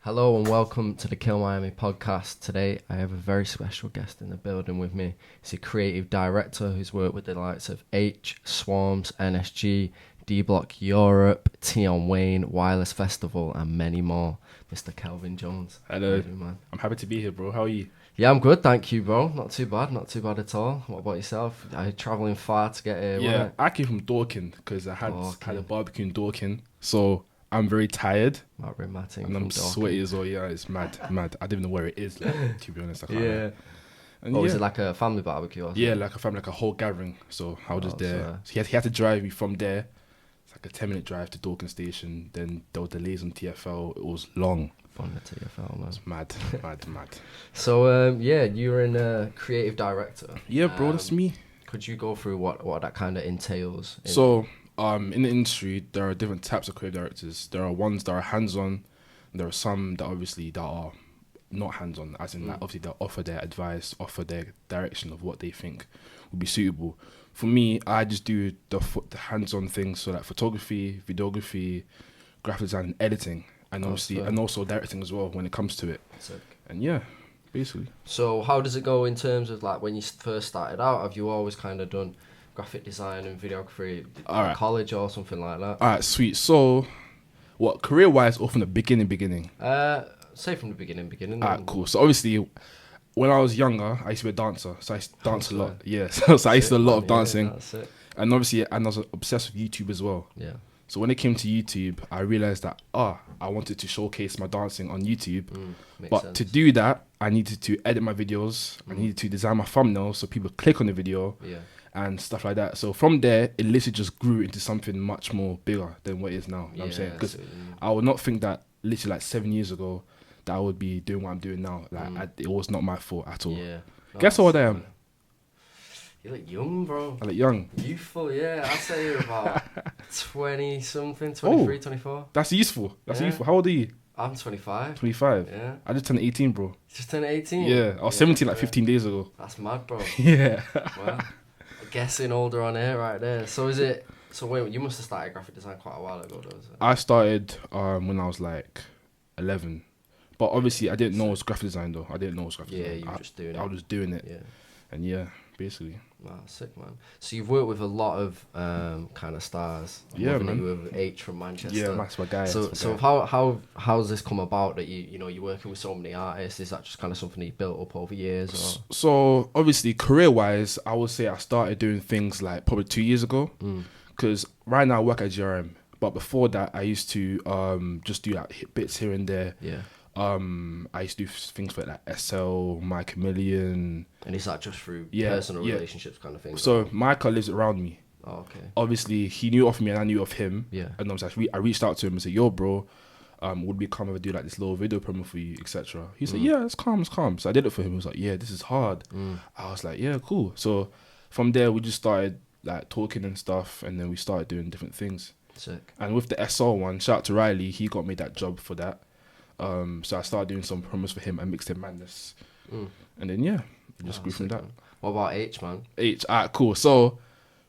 Hello and welcome to the Kill Miami podcast. Today I have a very special guest in the building with me. He's a creative director who's worked with the likes of Aitch, Swarmz, NSG, D-Block Europe, Tion Wayne, Wireless Festival and many more. Mr. Kelvin Jones. Hello. How you doing, man? I'm happy to be here, bro. How are you? Yeah, I'm good, thank you, bro. Not too bad at all. What about yourself? Are you travelling far to get here? Yeah, I came from Dorking because I had a barbecue in Dorking. So I'm very tired. And I'm sweaty as well. Yeah, it's mad. I don't even know where it is, like, to be honest. I can't lie. And is it like a family barbecue or something? Yeah, like a family, like a whole gathering. So I was just there. So he had to drive me from there. It's like a 10-minute drive to Dorking Station. Then there were delays on TFL. It was long. On the TFL, man. It's mad. So, you're in creative director. Yeah, bro, that's me. Could you go through what that kind of entails? In the industry, there are different types of creative directors. There are ones that are hands-on. There are some that are not hands-on, as in like obviously they'll offer their advice, offer their direction of what they think would be suitable. For me, I just do the hands-on things, so like photography, videography, graphic design, and editing, and also directing as well when it comes to it. Sick. And yeah, basically. So how does it go in terms of like when you first started out? Have you always kind of done graphic design and videography at college or something like that? All right, sweet. So, what career-wise or from the beginning? Say from the beginning. All right, cool. So obviously, when I was younger, I used to be a dancer, so I used to dance a lot. Yeah, so I used to do a lot of dancing, and obviously, I was obsessed with YouTube as well. Yeah. So when it came to YouTube, I realized that I wanted to showcase my dancing on YouTube, but to do that, I needed to edit my videos. I needed to design my thumbnails so people click on the video. Yeah. And stuff like that. So from there, it literally just grew into something much more bigger than what it is now. You know what I'm saying? Because I would not think that literally like 7 years ago that I would be doing what I'm doing now. Like it was not my fault at all. Yeah. Guess how old I am? You look young, bro. I look young. Youthful, yeah. I'd say you're about 20-something, 23, 24. That's useful. Useful. How old are you? I'm 25. 25? Yeah. I just turned 18, bro. Just turned 18? Yeah. I was 17 like 15 days ago. That's mad, bro. Yeah. Well, guessing older on air right there. So wait, you must have started graphic design quite a while ago, though. I started when I was like 11. But obviously, I didn't know it was graphic design, though. I didn't know it was graphic design. Yeah, you were just doing it. I was just doing it. Yeah. And yeah, basically. Wow, sick, man. So you've worked with a lot of kind of stars. Yeah, man. You were with Aitch from Manchester. Yeah, that's my guy. So how's this come about that you're working with so many artists? Is that just kind of something you built up over years? Or? So obviously, career-wise, I would say I started doing things like probably 2 years ago. Because right now I work at GRM, but before that I used to just do like bits here and there. Yeah. I used to do things for like SL, My Chameleon. And is that just through personal relationships kind of thing? So Micah lives around me. Oh, okay. Obviously, he knew of me and I knew of him. Yeah. And I reached out to him and said, "Yo, bro, would we come over do like this little video promo for you, etc." He said, "Yeah, it's calm. So I did it for him. He was like, "Yeah, this is hard." I was like, "Yeah, cool." So from there, we just started like talking and stuff, and then we started doing different things. Sick. And with the SL one, shout out to Riley, he got me that job for that. So I started doing some promos for him and Mixed in Madness. And then it just grew from that. Man. What about Aitch, man? Aitch, alright, cool. So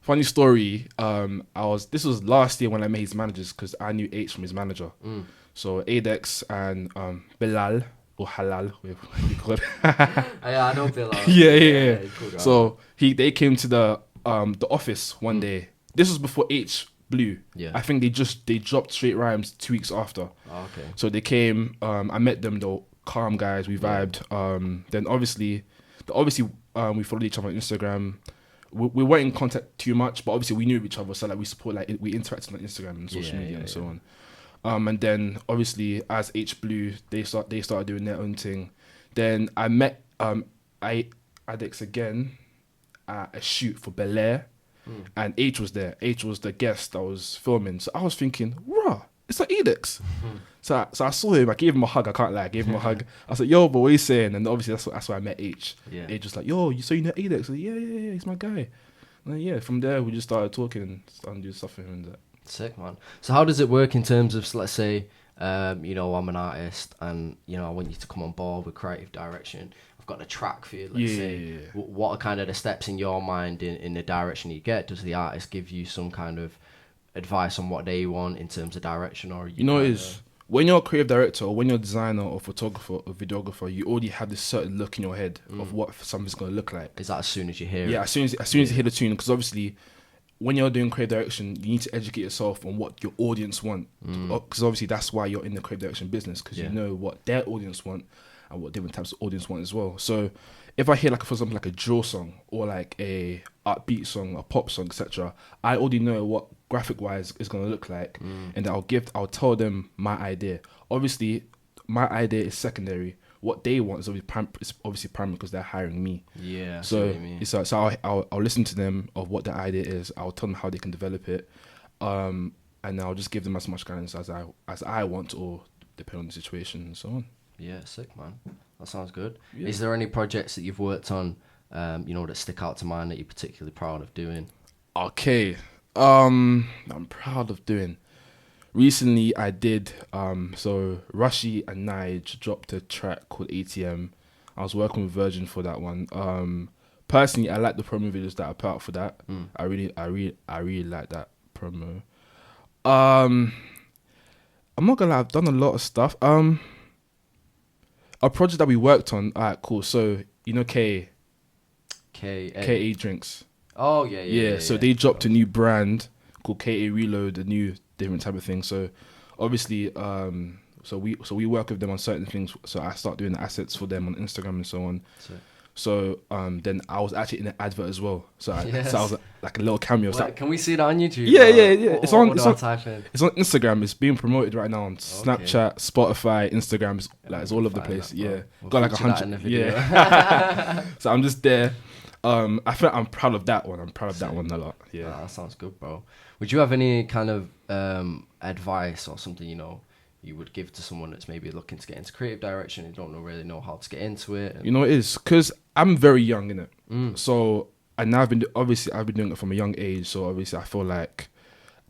funny story, this was last year when I met his managers because I knew Aitch from his manager. So Adex and Bilal or Halal, whatever you call it. Yeah, I know Bilal. Yeah. Cool, so they came to the office one day. This was before Aitch blew. Yeah. I think they dropped Straight Rhymes 2 weeks after. Oh, okay. So they came, I met them, they were calm guys, we vibed. Then obviously we followed each other on Instagram. We weren't in contact too much, but obviously we knew each other, so like we interacted on Instagram and social media and so on. And then obviously as H blew, they started doing their own thing. Then I met Adex again at a shoot for Bel Air. And Aitch was there. Aitch was the guest that was filming. So I was thinking, rah, it's like Adex. So I saw him. I gave him a hug. I can't lie. I gave him a hug. I was like, yo, but what are you saying? And obviously that's why I met Aitch. Yeah. Aitch was like, yo, you know Adex? I was like, yeah, he's my guy. And then, from there we just started talking and started doing stuff for him and that. Sick, man. So how does it work in terms of, let's say, I'm an artist and I want you to come on board with creative direction. I've got a track for you, let's say. What are kind of the steps in your mind in the direction you get? Does the artist give you some kind of advice on what they want in terms of direction, or when you're a creative director or when you're a designer or photographer or videographer, you already have this certain look in your head of what something's going to look like. Is that as soon as you hear it? Yeah, as soon as you hear the tune, because obviously when you're doing creative direction, you need to educate yourself on what your audience want, because obviously that's why you're in the creative direction business, because you know what their audience want and what different types of audience want as well. So if I hear, like, for example, like a drill song or like a upbeat song, a pop song, etc., I already know what graphic wise is going to look like, and I'll tell them my idea. Obviously my idea is secondary. What they want is obviously primary, because they're hiring me. Yeah. So I'll listen to them of what their idea is. I'll tell them how they can develop it, and I'll just give them as much guidance as I want, or depending on the situation and so on. Yeah, sick, man. That sounds good. Yeah. Is there any projects that you've worked on, that stick out to mind that you're particularly proud of doing? Okay, I'm proud of doing. Recently, I did. So Rushy and Nige dropped a track called ATM. I was working with Virgin for that one. Personally, I like the promo videos that I put out for that. I really like that promo. I'm not gonna lie, I've done a lot of stuff. A project that we worked on. Alright, cool. So KA drinks. Oh yeah. So they dropped a new brand called KA Reload, a new different type of thing. So obviously, so we work with them on certain things. So I start doing the assets for them on Instagram and so on. So then I was actually in an advert as well. So I was like a little cameo. Wait, can we see that on YouTube? Yeah. It's on Instagram. It's being promoted right now on Snapchat, Spotify, Instagram. It's all over the place. We'll got like 100. Yeah. So I'm just there. I feel like I'm proud of that one. I'm proud of that one a lot. Yeah. That sounds good, bro. Would you have any kind of advice or something you would give to someone that's maybe looking to get into creative direction and don't really know how to get into it? It is because I'm very young in it. So, and I've been doing it from a young age. So obviously I feel like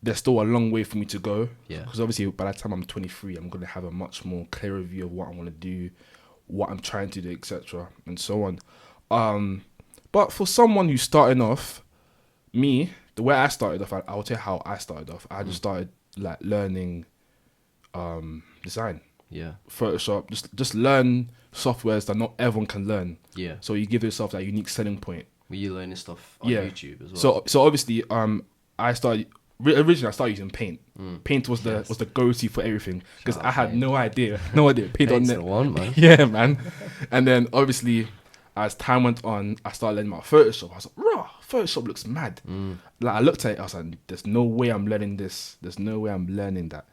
there's still a long way for me to go. Yeah. Because obviously by the time I'm 23, I'm gonna have a much more clearer view of what I want to do, what I'm trying to do, etc., and so on. But for someone who's starting off, me, the way I started off, I'll tell you how I started off. I just started like learning design. Yeah. Photoshop. Just learn softwares that not everyone can learn. Yeah. So you give yourself that unique selling point. Were you learning stuff on YouTube as well? So obviously, I started using Paint. Paint was the go-to for everything, because I had no idea Paint on net. The one, man. Yeah, man. And then obviously, as time went on, I started learning about Photoshop. I was like, raw, Photoshop looks mad. Like I looked at it, I was like, there's no way I'm learning this. There's no way I'm learning that.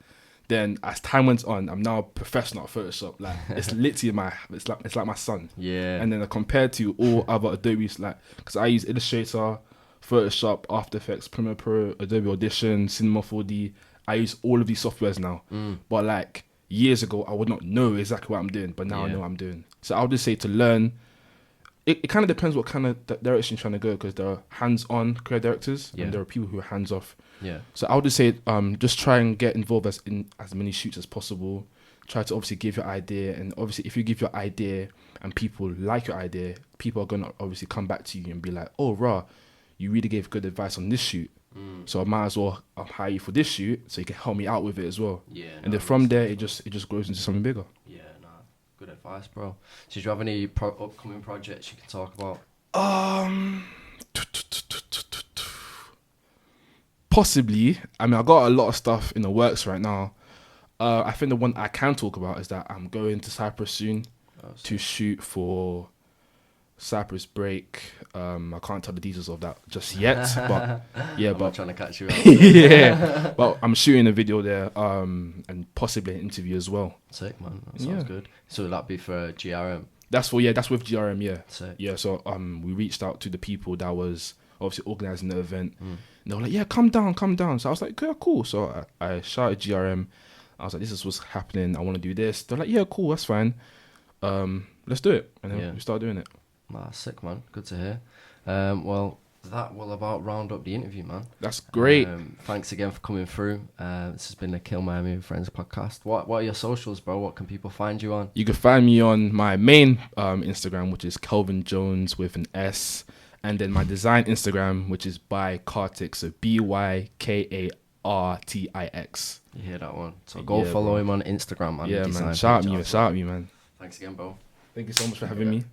Then as time went on, I'm now a professional at Photoshop. Like it's literally it's like my son. Yeah. And then compared to all other Adobes, like, because I use Illustrator, Photoshop, After Effects, Premiere Pro, Adobe Audition, Cinema 4D. I use all of these softwares now. But like years ago, I would not know exactly what I'm doing, but now I know what I'm doing. So I would just say to learn. It kind of depends what kind of direction you're trying to go, because there are hands-on creative directors and there are people who are hands-off. Yeah. So I would just say, just try and get involved in as many shoots as possible. Try to obviously give your idea, and obviously if you give your idea and people like your idea, people are gonna obviously come back to you and be like, "Oh, rah, you really gave good advice on this shoot, so I might as well hire you for this shoot, so you can help me out with it as well." Yeah. And then from there, it just grows into something bigger. Yeah. Good advice, bro. So do you have any upcoming projects you can talk about? Possibly. I mean, I got a lot of stuff in the works right now. I think the one I can talk about is that I'm going to Cyprus soon to shoot for Cyprus Break. I can't tell the details of that just yet, but yeah, I'm trying to catch you up. Yeah, but I'm shooting a video there, and possibly an interview as well. Sick, man. That sounds good. So would that be for GRM? That's with GRM. Yeah. Sick. Yeah. So we reached out to the people that was obviously organising the event. And they were like, "Yeah, come down." So I was like, "Yeah, cool." So I shouted GRM. I was like, "This is what's happening. I want to do this." They're like, "Yeah, cool. That's fine. Let's do it." And then we started doing it. Sick, man. Good to hear. Well, that will about round up the interview, man. That's great. Thanks again for coming through. This has been the Kill Miami with Friends podcast. What are your socials, bro? What can people find you on? You can find me on my main Instagram, which is Kelvin Jones with an S, and then my design Instagram, which is by Kartik, so BYKARTIK. RTIX. You hear that one? So go Yeah, follow bro. him on Instagram and Yeah, design man. Shout out page me, as shout well. out me, man. Thanks again, bro. Thank you so much for having me.